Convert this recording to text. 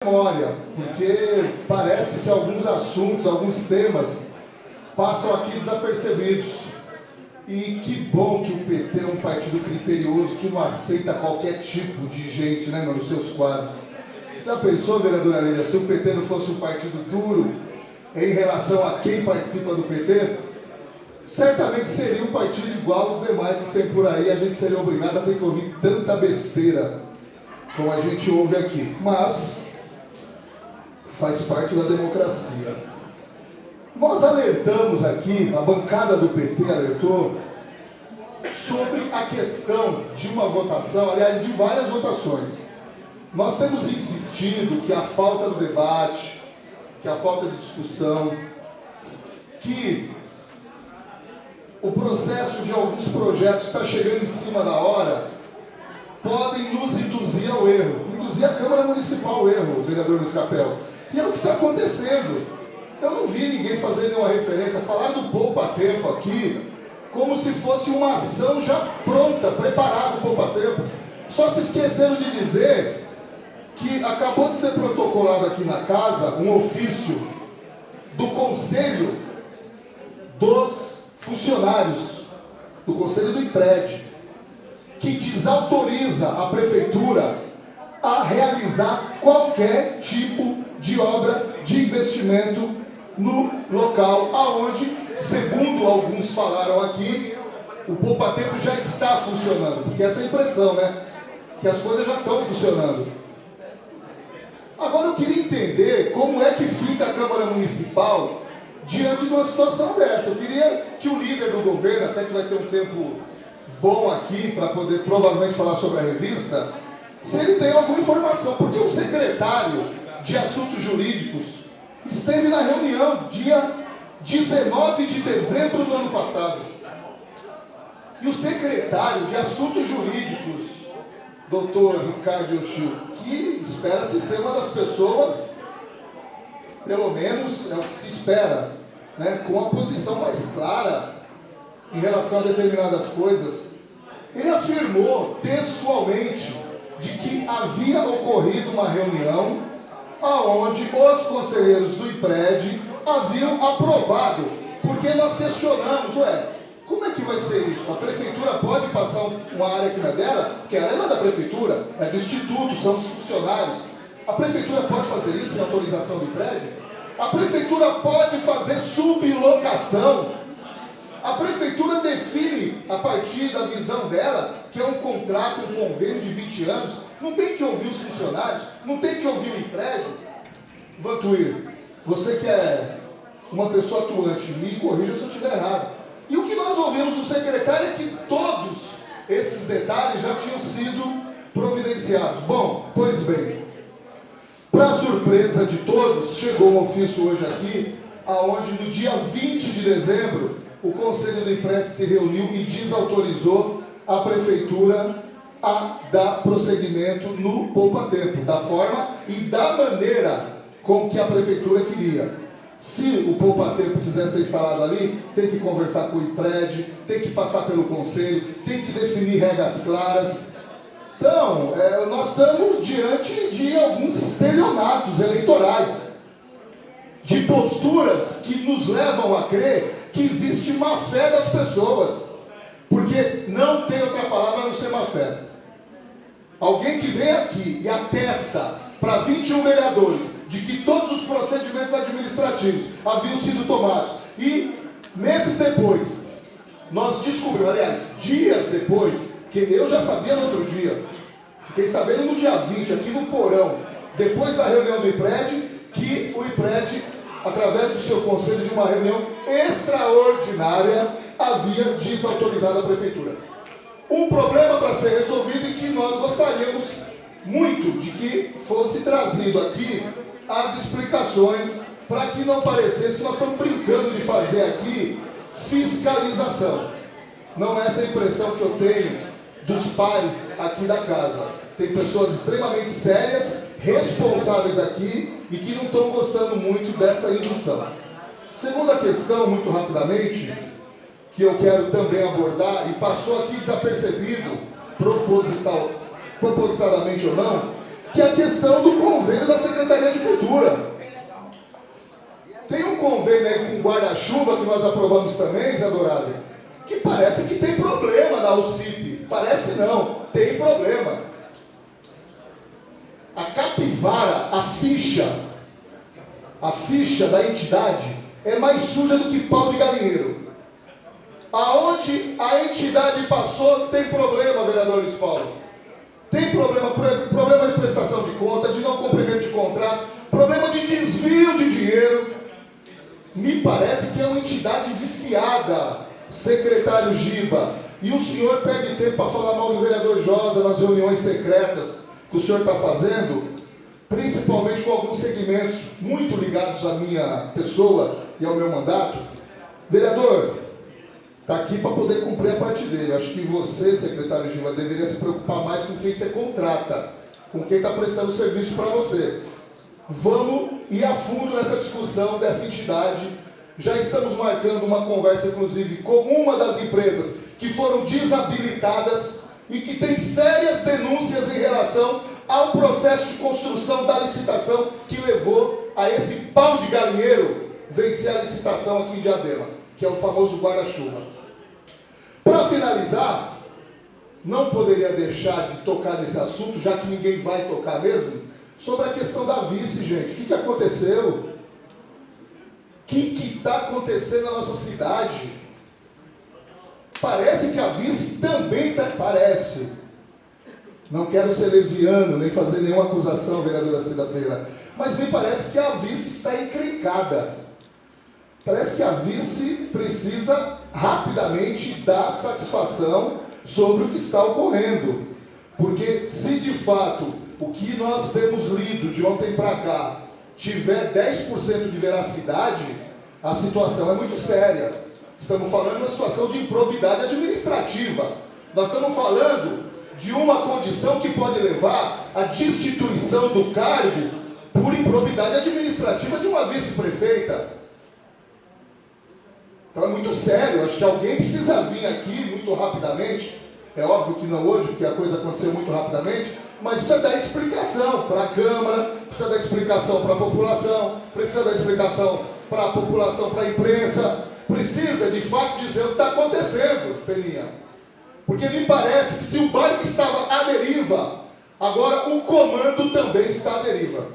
memória, porque parece que alguns assuntos, alguns temas passam aqui desapercebidos. E que bom que o PT é um partido criterioso que não aceita qualquer tipo de gente, né, nos seus quadros. Já pensou, vereadora Lídia, se o PT não fosse um partido duro em relação a quem participa do PT, certamente seria um partido igual aos demais que tem por aí, a gente seria obrigado a ter que ouvir tanta besteira como a gente ouve aqui. Mas faz parte da democracia. Nós alertamos aqui, a bancada do PT alertou, sobre a questão de uma votação, aliás, de várias votações. Nós temos insistido que a falta do debate, que a falta de discussão, que o processo de alguns projetos está chegando em cima da hora, podem nos induzir ao erro, induzir a Câmara Municipal ao erro, vereador do Capel. E é o que está acontecendo. Eu não vi ninguém fazer nenhuma referência, falar do poupa-tempo aqui, como se fosse uma ação já pronta, preparada, o poupa-tempo. Só se esqueceram de dizer que acabou de ser protocolado aqui na casa um ofício do Conselho dos Funcionários, do Conselho do IPRED, que desautoriza a Prefeitura a realizar qualquer tipo de obra de investimento no local aonde, segundo alguns falaram aqui, o poupa-tempo já está funcionando, porque essa é a impressão, né? Que as coisas já estão funcionando. Agora eu queria entender como é que fica a Câmara Municipal diante de uma situação dessa. Eu queria que o líder do governo, até que vai ter um tempo bom aqui para poder provavelmente falar sobre a revista, se ele tem alguma informação, porque o secretário de Assuntos Jurídicos esteve na reunião dia 19 de dezembro do ano passado. E o secretário de Assuntos Jurídicos, doutor Ricardo Yoshio, que espera-se ser uma das pessoas, pelo menos é o que se espera, né, com a posição mais clara em relação a determinadas coisas, ele afirmou textualmente de que havia ocorrido uma reunião aonde os conselheiros do IPRED haviam aprovado, porque nós questionamos, como é que vai ser isso? A prefeitura pode passar uma área que não é dela? Porque a área não é da prefeitura, é do instituto, são dos funcionários. A prefeitura pode fazer isso sem autorização do IPRED? A prefeitura pode fazer sublocação? A prefeitura define, a partir da visão dela, que é um contrato, um convênio de 20 anos, não tem que ouvir os funcionários, não tem que ouvir o IPRED. Vantuir, você que é uma pessoa atuante, me corrija se eu estiver errado. E o que nós ouvimos do secretário é que todos esses detalhes já tinham sido providenciados. Bom, pois bem, para surpresa de todos, chegou um ofício hoje aqui, aonde no dia 20 de dezembro, o Conselho do IPRED se reuniu e desautorizou a Prefeitura a dar prosseguimento no poupa-tempo, da forma e da maneira com que a Prefeitura queria. Se o poupa-tempo quiser ser instalado ali, tem que conversar com o IPRED, tem que passar pelo Conselho, tem que definir regras claras. Então, nós estamos diante de alguns estelionatos eleitorais, de posturas que nos levam a crer que existe má fé das pessoas, porque não tem outra palavra a não ser má fé. Alguém que vem aqui e atesta para 21 vereadores de que todos os procedimentos administrativos haviam sido tomados e meses depois nós descobrimos, aliás, dias depois, que eu já sabia no outro dia, fiquei sabendo no dia 20 aqui no porão, depois da reunião do IPRED, que o IPRED, através do seu conselho de uma reunião extraordinária, havia desautorizado a Prefeitura. Um problema para ser resolvido e que nós gostaríamos muito de que fosse trazido aqui as explicações para que não parecesse que nós estamos brincando de fazer aqui fiscalização. Não é essa a impressão que eu tenho dos pares aqui da casa. Tem pessoas extremamente sérias, responsáveis aqui e que não estão gostando muito dessa indução. Segunda questão, muito rapidamente, que eu quero também abordar, e passou aqui desapercebido, propositadamente ou não, que é a questão do convênio da Secretaria de Cultura. Tem um convênio aí com guarda-chuva que nós aprovamos também, Zé Dourado, que parece que tem problema na UCIP. Parece não, tem problema. A capivara, a ficha da entidade é mais suja do que pau de galinheiro. Aonde a entidade passou, tem problema, vereador Luiz Paulo. Tem problema de prestação de conta, de não cumprimento de contrato, problema de desvio de dinheiro. Me parece que é uma entidade viciada, secretário Giba. E o senhor perde tempo para falar mal do vereador Josa nas reuniões secretas que o senhor está fazendo, principalmente com alguns segmentos muito ligados à minha pessoa e ao meu mandato. Vereador, está aqui para poder cumprir a parte dele. Eu acho que você, secretário Giba, deveria se preocupar mais com quem você contrata, com quem está prestando serviço para você. Vamos ir a fundo nessa discussão dessa entidade. Já estamos marcando uma conversa, inclusive, com uma das empresas que foram desabilitadas e que tem sérias denúncias em relação ao processo de construção da licitação que levou a esse pau de galinheiro vencer a licitação aqui em Diadema, que é o famoso guarda-chuva. Para finalizar, não poderia deixar de tocar nesse assunto, já que ninguém vai tocar mesmo, sobre a questão da vice, gente. O que aconteceu? O que está acontecendo na nossa cidade? Parece que a vice também está... Parece. Não quero ser leviano, nem fazer nenhuma acusação, vereadora Cida Feira, mas me parece que a vice está encrencada. Parece que a vice precisa rapidamente dar satisfação sobre o que está ocorrendo. Porque se de fato o que nós temos lido de ontem para cá tiver 10% de veracidade, a situação é muito séria. Estamos falando de uma situação de improbidade administrativa. Nós estamos falando de uma condição que pode levar à destituição do cargo por improbidade administrativa de uma vice-prefeita. Então é muito sério. Acho que alguém precisa vir aqui muito rapidamente. É óbvio que não hoje, porque a coisa aconteceu muito rapidamente, mas precisa dar explicação para a Câmara, precisa dar explicação para a população, precisa dar explicação para a população, para a imprensa, precisa de fato dizer o que está acontecendo, Peninha. Porque me parece que se o barco estava à deriva, agora o comando também está à deriva.